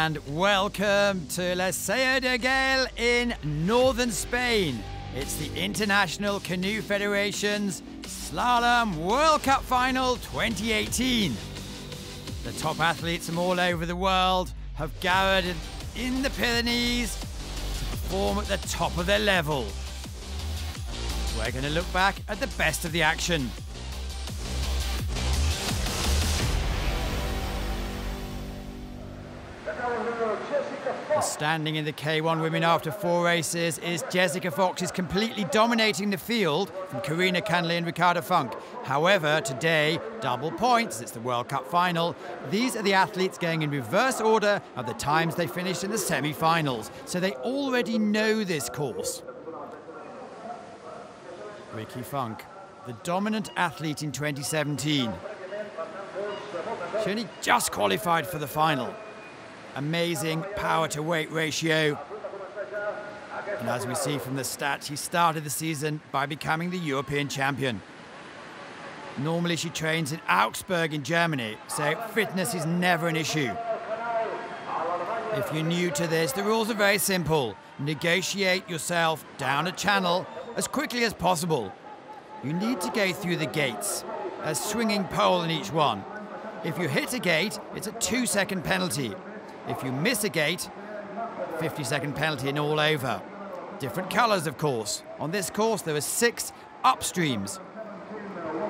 And welcome to La Seu d'Urgell in northern Spain. It's the International Canoe Federation's Slalom World Cup Final 2018. The top athletes from all over the world have gathered in the Pyrenees to perform at the top of their level. We're going to look back at the best of the action. Standing in the K1 women after 4 races is Jessica Fox, is completely dominating the field from Karina Canley and Ricarda Funk. However, today, double points, it's the World Cup final. These are the athletes going in reverse order of the times they finished in the semi-finals, so they already know this course. Ricky Funk, the dominant athlete in 2017. She only just qualified for the final. Amazing power to weight ratio. And as we see from the stats, she started the season by becoming the European champion. Normally she trains in Augsburg in Germany, so fitness is never an issue. If you're new to this, the rules are very simple. Negotiate yourself down a channel as quickly as possible. You need to go through the gates, a swinging pole in each one. If you hit a gate, it's a 2-second penalty. If you miss a gate, 50-second penalty and all over. Different colours, of course. On this course, there are 6 upstreams,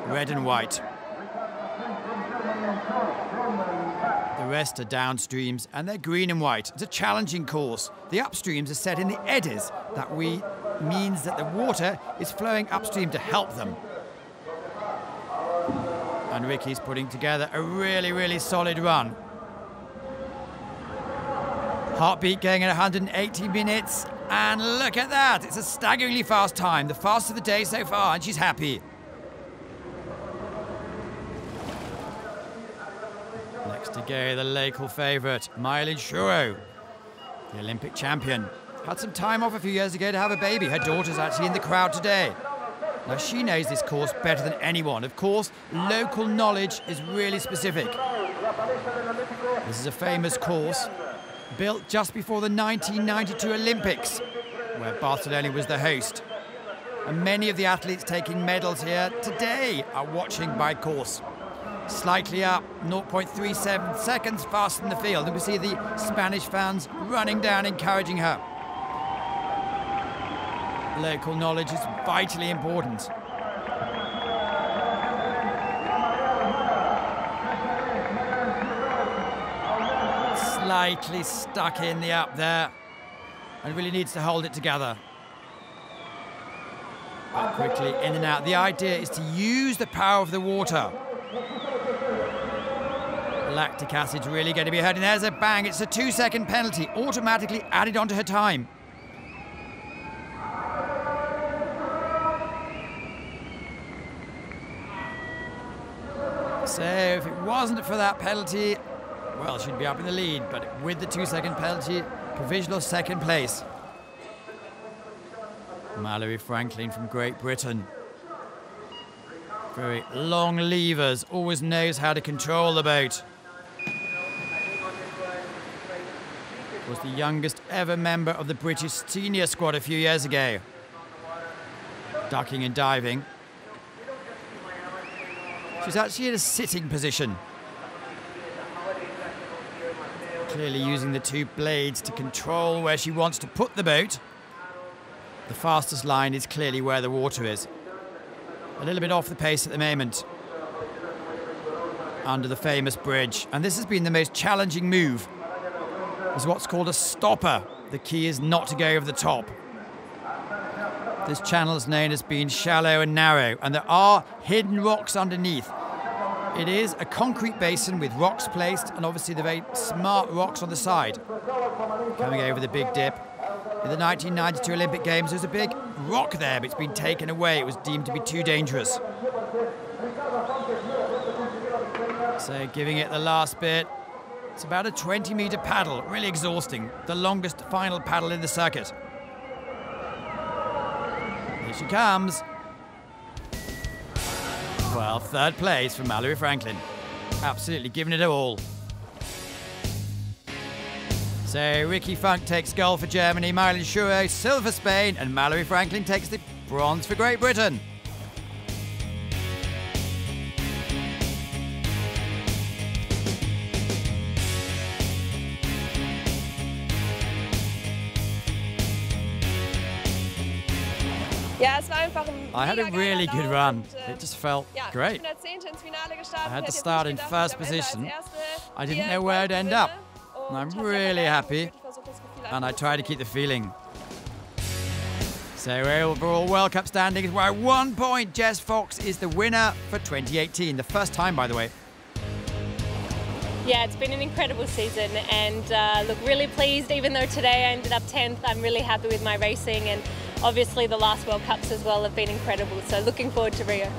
red and white. The rest are downstreams, and they're green and white. It's a challenging course. The upstreams are set in the eddies. That means that the water is flowing upstream to help them. And Ricky's putting together a really, really solid run. Heartbeat going at 180 minutes, and look at that! It's a staggeringly fast time, the fastest of the day so far, and she's happy. Next to go, the local favourite, Mylene Shuro, the Olympic champion. Had some time off a few years ago to have a baby. Her daughter's actually in the crowd today. Now, she knows this course better than anyone. Of course, local knowledge is really specific. This is a famous course, built just before the 1992 Olympics, where Barcelona was the host. And many of the athletes taking medals here today are watching by course. Slightly up, 0.37 seconds faster than the field. And we see the Spanish fans running down, encouraging her. Local knowledge is vitally important. Slightly stuck in the up there, and really needs to hold it together. But quickly in and out. The idea is to use the power of the water. Lactic acid's really going to be hurting. There's a bang. It's a 2-second penalty, automatically added onto her time. So if it wasn't for that penalty, well, she'd be up in the lead, but with the 2-second penalty, provisional second place. Mallory Franklin from Great Britain. Very long levers, always knows how to control the boat. Was the youngest ever member of the British senior squad a few years ago. Ducking and diving. She's actually in a sitting position. Clearly using the 2 blades to control where she wants to put the boat. The fastest line is clearly where the water is. A little bit off the pace at the moment. Under the famous bridge. And this has been the most challenging move. It's what's called a stopper. The key is not to go over the top. This channel is known as being shallow and narrow, and there are hidden rocks underneath. It is a concrete basin with rocks placed, and obviously the very smart rocks on the side. Coming over the big dip. In the 1992 Olympic Games, there was a big rock there, but it's been taken away. It was deemed to be too dangerous. So giving it the last bit. It's about a 20-metre paddle, really exhausting. The longest final paddle in the circuit. Here she comes. Well, 3rd place for Mallory Franklin. Absolutely giving it all. So Ricky Funk takes gold for Germany, Mylan Shuro silver for Spain, and Mallory Franklin takes the bronze for Great Britain. I had a really good run. It just felt great. I had to start in first position. I didn't know where I'd end up. And I'm really happy. And I try to keep the feeling. So overall World Cup standings by 1 point. Jess Fox is the winner for 2018. The first time, by the way. Yeah, it's been an incredible season, and look, really pleased. Even though today I ended up 10th, I'm really happy with my racing, and obviously the last World Cups as well have been incredible. So looking forward to Rio.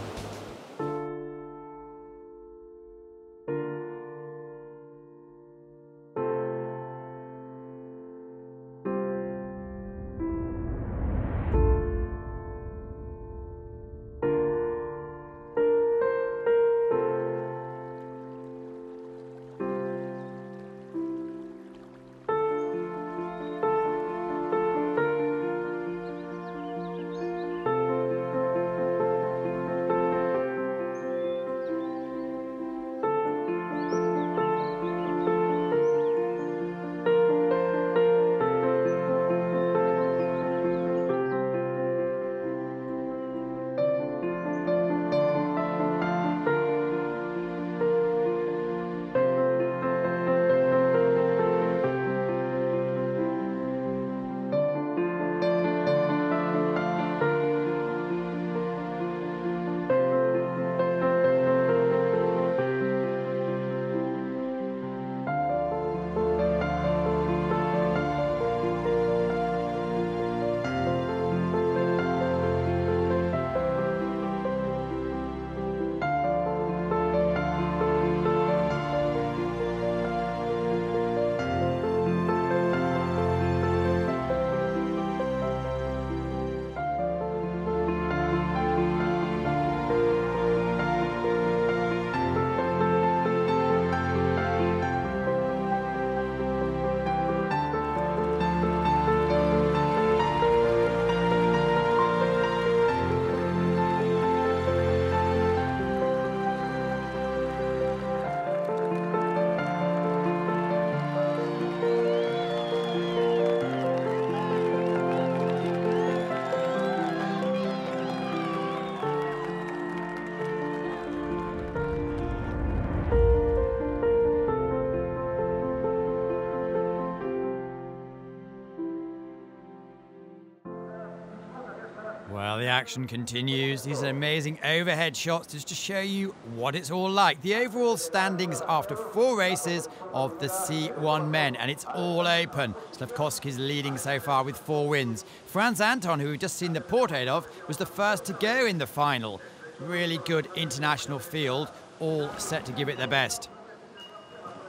Well, the action continues. These are amazing overhead shots just to show you what it's all like. The overall standings after 4 races of the C1 men, and it's all open. Slavkovsky's leading so far with 4 wins. Franz Anton, who we've just seen the portrait of, was the first to go in the final. Really good international field, all set to give it their best.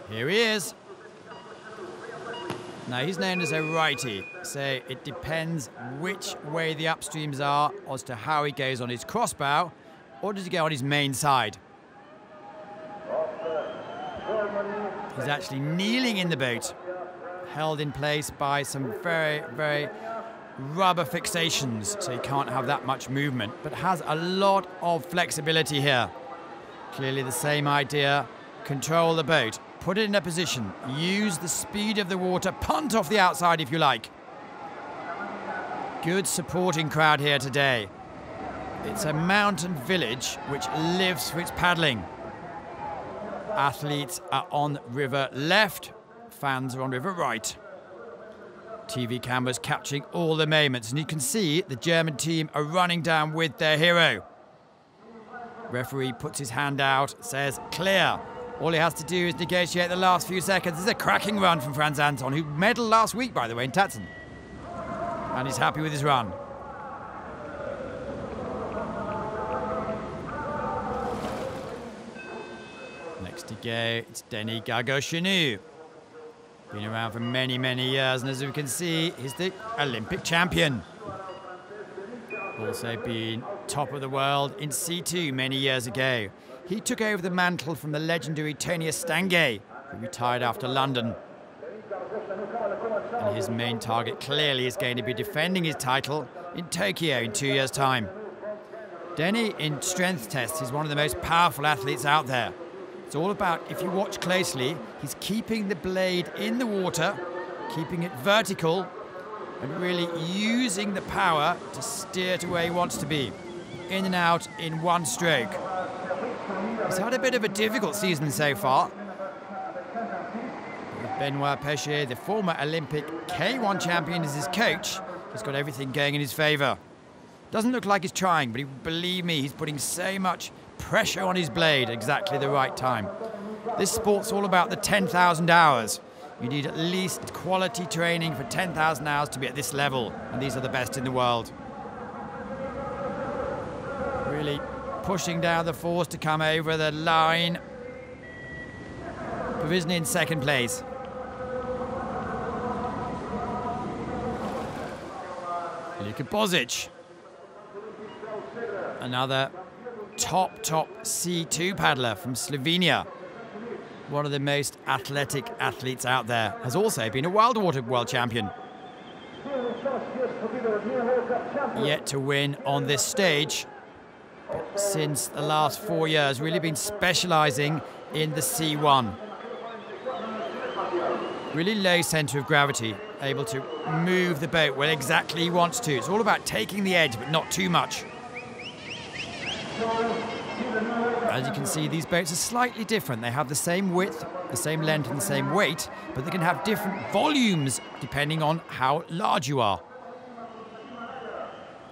Here he is. Now, he's known as a righty, so it depends which way the upstreams are as to how he goes on his crossbow, or does he go on his main side. He's actually kneeling in the boat, held in place by some very, very rubber fixations, so he can't have that much movement, but has a lot of flexibility here. Clearly the same idea, control the boat. Put it in a position, use the speed of the water, punt off the outside if you like. Good supporting crowd here today. It's a mountain village which lives for its paddling. Athletes are on river left, fans are on river right. TV cameras capturing all the moments, and you can see the German team are running down with their hero. Referee puts his hand out, says clear. All he has to do is negotiate the last few seconds. This is a cracking run from Franz Anton, who medalled last week, by the way, in Tatson. And he's happy with his run. Next to go, it's Denis Canoe. Been around for many, many years, and as we can see, he's the Olympic champion. Also been top of the world in C2 many years ago. He took over the mantle from the legendary Tony Estanguet, who retired after London. And his main target clearly is going to be defending his title in Tokyo in 2 years' time. Denny, in strength tests, is one of the most powerful athletes out there. It's all about, if you watch closely, he's keeping the blade in the water, keeping it vertical, and really using the power to steer to where he wants to be. In and out in one stroke. He's had a bit of a difficult season so far. With Benoit Péchier, the former Olympic K1 champion, as his coach, he's got everything going in his favour. Doesn't look like he's trying, but believe me, he's putting so much pressure on his blade at exactly the right time. This sport's all about the 10,000 hours. You need at least quality training for 10,000 hours to be at this level, and these are the best in the world. Really pushing down the force to come over the line. Provisionally in second place. Luka Posit. Another top C2 paddler from Slovenia. One of the most athletic athletes out there. Has also been a wild water world champion. Yet to win on this stage. But since the last 4 years, really been specialising in the C1. Really low centre of gravity, able to move the boat where exactly he wants to. It's all about taking the edge, but not too much. As you can see, these boats are slightly different. They have the same width, the same length, and the same weight, but they can have different volumes depending on how large you are.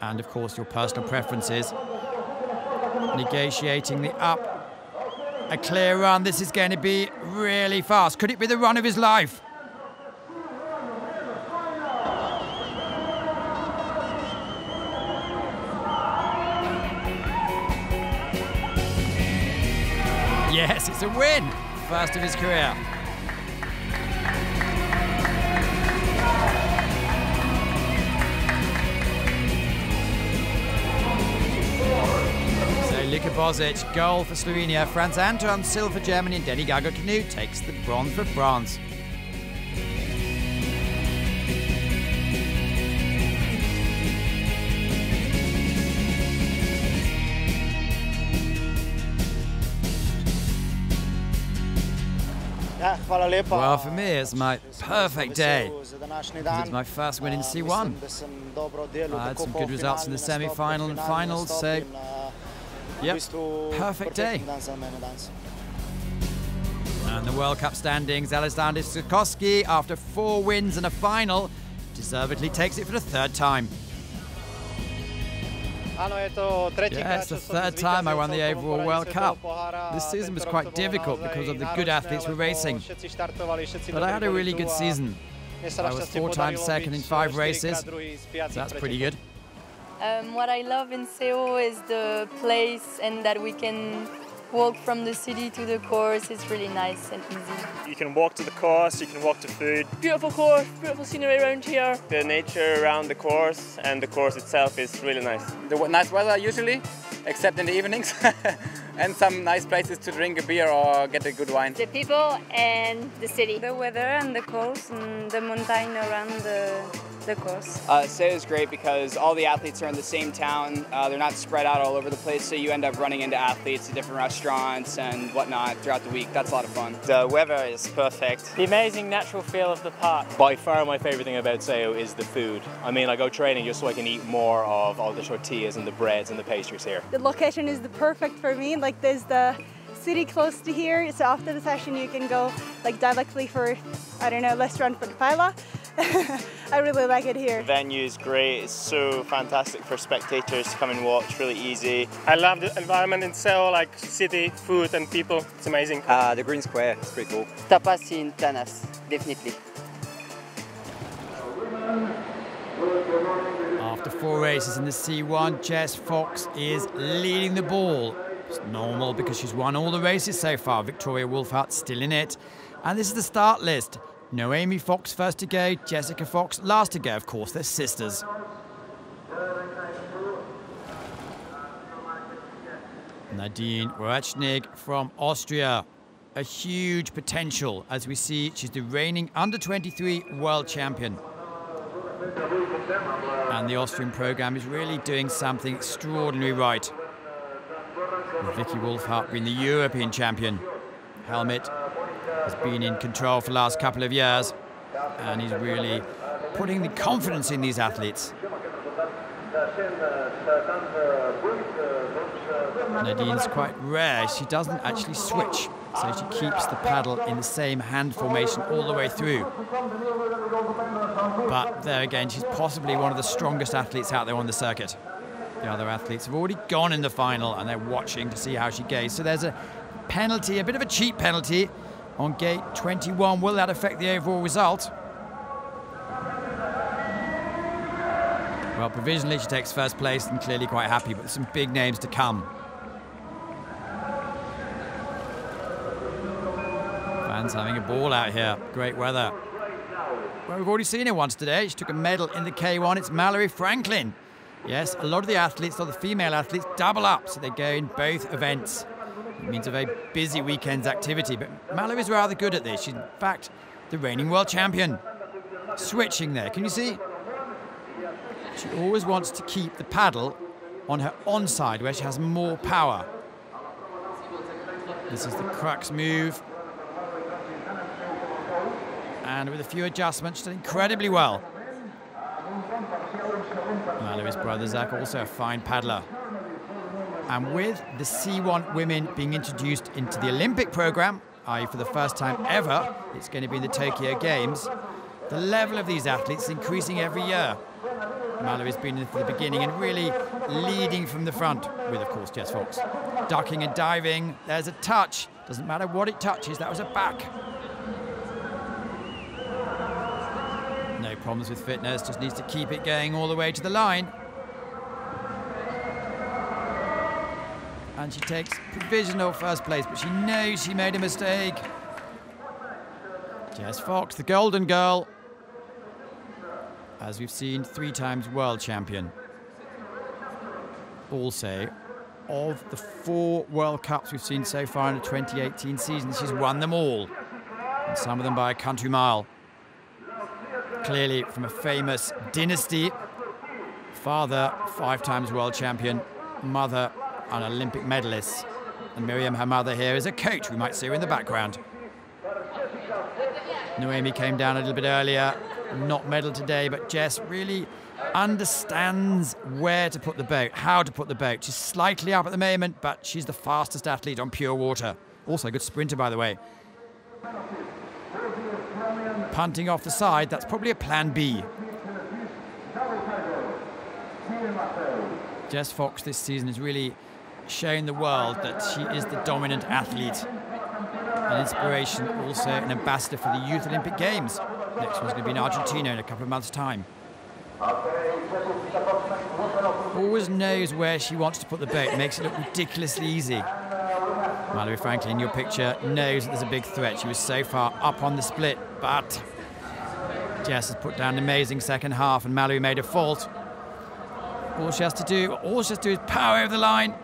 And of course, your personal preferences. Negotiating the up. A clear run. This is going to be really fast. Could it be the run of his life? Yes, it's a win. First of his career. Luka Posit, goal for Slovenia. Franz Anton, silver for Germany, and Denny Gaga Canoe takes the bronze for France. Well, for me, it's my perfect day. It's my first win in C1. I had some good results in the semi-final and finals, so yep, perfect day. And the World Cup standings, Alexander Sikorsky, after 4 wins and a final, deservedly takes it for the 3rd time. Yeah, it's the 3rd time I won the overall World Cup. This season was quite difficult because of the good athletes we're racing. But I had a really good season. I was 4 times second in 5 races, so that's pretty good. What I love in Seoul is the place and that we can walk from the city to the course. It's really nice and easy. You can walk to the course, you can walk to food. Beautiful course, beautiful scenery around here. The nature around the course and the course itself is really nice. The nice weather usually, except in the evenings. And some nice places to drink a beer or get a good wine. The people and the city. The weather and the course and the mountain around the course. Seoul is great because all the athletes are in the same town. They're not spread out all over the place, so you end up running into athletes at different restaurants and whatnot throughout the week. That's a lot of fun. The weather is perfect. The amazing natural feel of the park. By far my favourite thing about Seoul is the food. I mean, I go training just so I can eat more of all the tortillas and the breads and the pastries here. The location is the perfect for me. Like there's the city close to here, so after the session you can go like directly for, I don't know, restaurant for the paella. I really like it here. The venue is great. It's so fantastic for spectators to come and watch. Really easy. I love the environment in Seoul, like city, food and people. It's amazing. The green square is pretty cool. Tapas in Tanas, definitely. After 4 races in the C1, Jess Fox is leading the ball. It's normal because she's won all the races so far. Victoria Wolfhart still in it. And this is the start list. Noemi Fox first to go, Jessica Fox last to go. Of course, they're sisters. Nadine Wrachnig from Austria. a huge potential. As we see, she's the reigning under-23 world champion. And the Austrian program is really doing something extraordinary right. With Vicky Wolfhart being the European champion. Helmut has been in control for the last couple of years, and he's really putting the confidence in these athletes. Nadine's quite rare. She doesn't actually switch, so she keeps the paddle in the same hand formation all the way through. But there again, she's possibly one of the strongest athletes out there on the circuit. The other athletes have already gone in the final, and they're watching to see how she goes. So there's a penalty, a bit of a cheap penalty on gate 21. Will that affect the overall result? Well, provisionally she takes first place and clearly quite happy, but some big names to come. Fans having a ball out here. Great weather. Well, we've already seen her once today. She took a medal in the K1. It's Mallory Franklin. Yes, a lot of the athletes, or the female athletes, double up, so they go in both events. It means a very busy weekend's activity, but Mallory's rather good at this. She's, in fact, the reigning world champion. Switching there, can you see? She always wants to keep the paddle on her onside, where she has more power. This is the crux move. And with a few adjustments, she did incredibly well. Mallory's brother Zach, also a fine paddler. And with the C1 women being introduced into the Olympic program, i.e. for the first time ever, it's going to be in the Tokyo Games, the level of these athletes is increasing every year. Mallory's been in for the beginning and really leading from the front with, of course, Jess Fox. Ducking and diving, there's a touch. Doesn't matter what it touches, that was a back. No problems with fitness, just needs to keep it going all the way to the line. And she takes provisional first place, but she knows she made a mistake. Jess Fox, the golden girl. As we've seen, 3 times world champion. Also, of the 4 World Cups we've seen so far in the 2018 season, she's won them all. And some of them by a country mile. Clearly from a famous dynasty. Father, 5 times world champion. Mother, an Olympic medalist. And Miriam, her mother here, is a coach. We might see her in the background. Noemi came down a little bit earlier. Not medal today, but Jess really understands where to put the boat, how to put the boat. She's slightly up at the moment, but she's the fastest athlete on pure water. Also a good sprinter, by the way. Punting off the side, that's probably a plan B. Jess Fox this season has really shown the world that she is the dominant athlete. An inspiration, also an ambassador for the Youth Olympic Games. Next one's going to be in Argentina in a couple of months' time. Always knows where she wants to put the boat, makes it look ridiculously easy. Mallory Franklin, in your picture, knows that there's a big threat. She was so far up on the split, but Jess has put down an amazing second half, and Mallory made a fault. All she has to do is power over the line.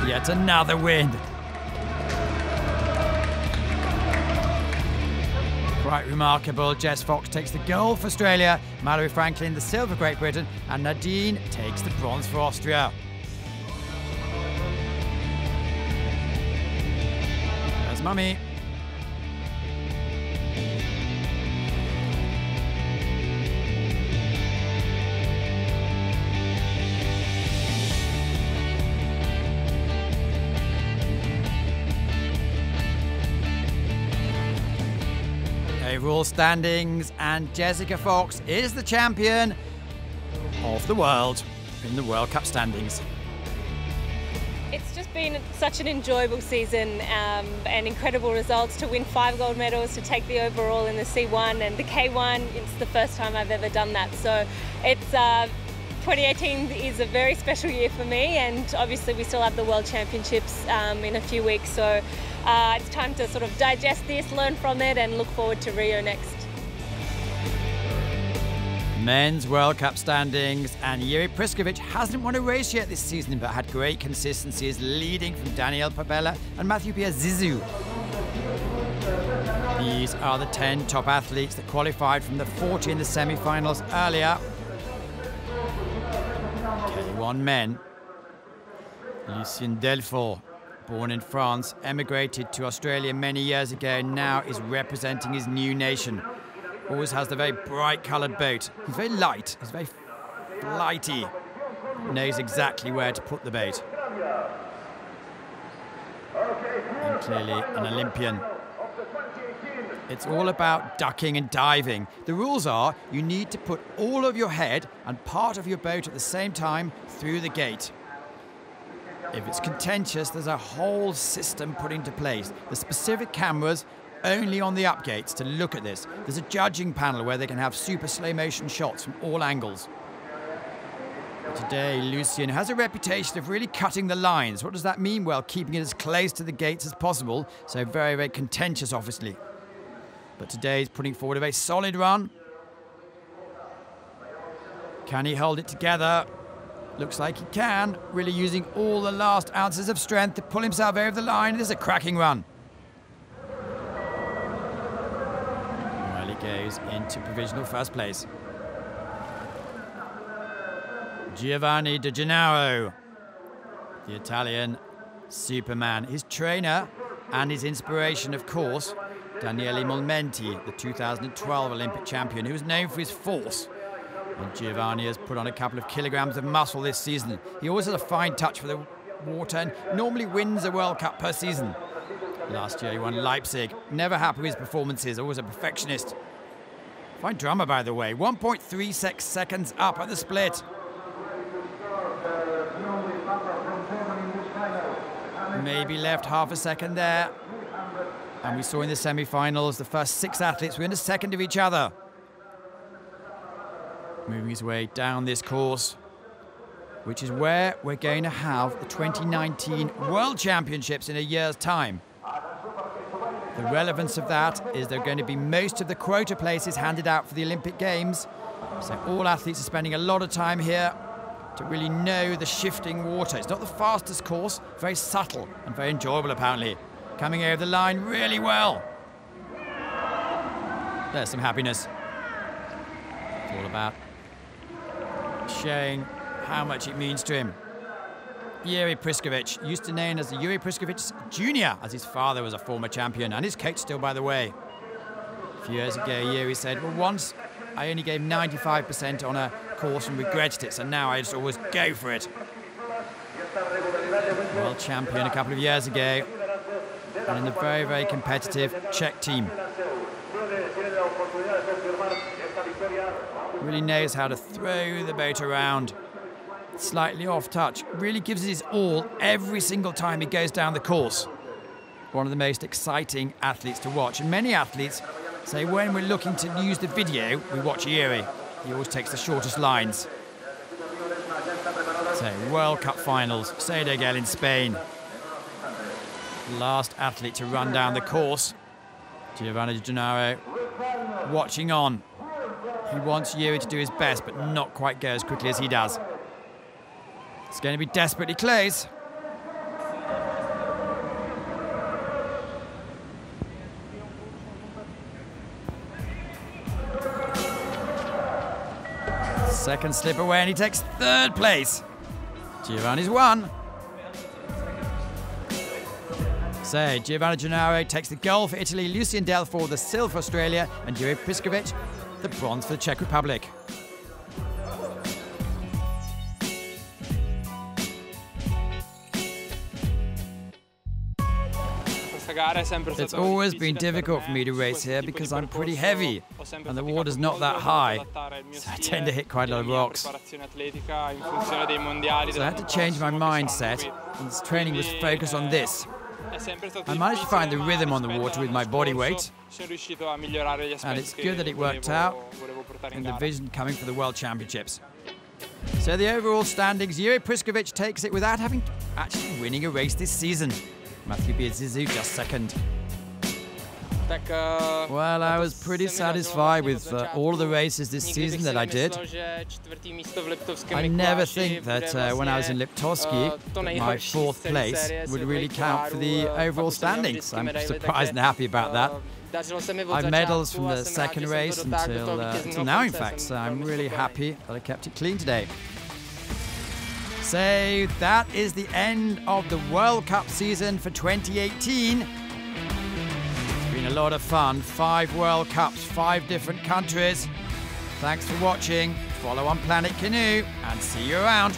Yet another win. Quite remarkable. Jess Fox takes the gold for Australia, Mallory Franklin the silver for Great Britain, and Nadine takes the bronze for Austria. There's Mummy. Overall standings, and Jessica Fox is the champion of the world in the World Cup standings. It's just been such an enjoyable season and incredible results to win 5 gold medals, to take the overall in the C1 and the K1. It's the first time I've ever done that, so it's 2018 is a very special year for me, and obviously we still have the World Championships in a few weeks, so it's time to sort of digest this, learn from it, and look forward to Rio next. Men's World Cup standings, and Yuri Priskovich hasn't won a race yet this season, but had great consistency as leading from Daniel Pabella and Mathieu Pierre Zizou. These are the 10 top athletes that qualified from the 40 in the semi-finals earlier. K1 men. Lucien Delfort, born in France, emigrated to Australia many years ago, and now is representing his new nation. Always has the very bright coloured boat. He's very light, he's very flighty. Knows exactly where to put the boat. And clearly an Olympian. It's all about ducking and diving. The rules are you need to put all of your head and part of your boat at the same time through the gate. If it's contentious, there's a whole system put into place. The specific cameras only on the up gates to look at this. There's a judging panel where they can have super slow motion shots from all angles. But today, Lucien has a reputation of really cutting the lines. What does that mean? Well, keeping it as close to the gates as possible. So very, very contentious, obviously. But today he's putting forward a very solid run. Can he hold it together? Looks like he can. Really using all the last ounces of strength to pull himself over the line. This is a cracking run. Well, he goes into provisional first place. Giovanni De Gennaro, the Italian Superman. His trainer and his inspiration, of course, Daniele Molmenti, the 2012 Olympic champion, who is known for his force. And Giovanni has put on a couple of kilograms of muscle this season. He always has a fine touch for the water and normally wins a World Cup per season. Last year he won Leipzig. Never happy with his performances, always a perfectionist. Fine drummer, by the way. 1.36 seconds up at the split. Maybe left half a second there. And we saw in the semi-finals, the first 6 athletes were in a second of each other. Moving his way down this course, which is where we're going to have the 2019 World Championships in a year's time. The relevance of that is there are going to be most of the quota places handed out for the Olympic Games. So all athletes are spending a lot of time here to really know the shifting water. It's not the fastest course, very subtle and very enjoyable apparently. Coming over the line really well. There's some happiness. It's all about showing how much it means to him. Yuri Priskovich, used to known as Yuri Priskovich Jr., as his father was a former champion, and his coach still, by the way. A few years ago, Yuri said, well, once I only gave 95% on a course and regretted it, so now I just always go for it. World champion a couple of years ago, and in a very, very competitive Czech team. Really knows how to throw the boat around. Slightly off touch. Really gives it his all every single time he goes down the course. One of the most exciting athletes to watch. And many athletes say when we're looking to use the video, we watch Yuri. He always takes the shortest lines. So, World Cup finals, Sodogel in Spain. Last athlete to run down the course. Giovanni De Gennaro watching on. He wants Yuri to do his best, but not quite go as quickly as he does. It's going to be desperately close. Second slip away, and he takes 3rd place. Giovanni's won. So, Giovanni De Gennaro takes the gold for Italy, Lucien Delfort the silver for Australia, and Yuri Priskovich the bronze for the Czech Republic. It's always been difficult for me to race here because I'm pretty heavy and the water's not that high, so I tend to hit quite a lot of rocks. So I had to change my mindset, and this training was focused on this. I managed to find the rhythm on the water with my body weight, and it's good that it worked out in the vision coming for the World Championships. So the overall standings, Yuri Priskovich takes it without having actually winning a race this season. Mathieu Pierre Zizou just second. Well, I was pretty satisfied with all of the races this season that I did. I never think that when I was in Liptovsky, my 4th place would really count for the overall standings. I'm surprised and happy about that. I've medals from the 2nd race until now, in fact, so I'm really happy that I kept it clean today. So that is the end of the World Cup season for 2018. It's been a lot of fun. 5 World Cups, 5 different countries. Thanks for watching. Follow on Planet Canoe and see you around.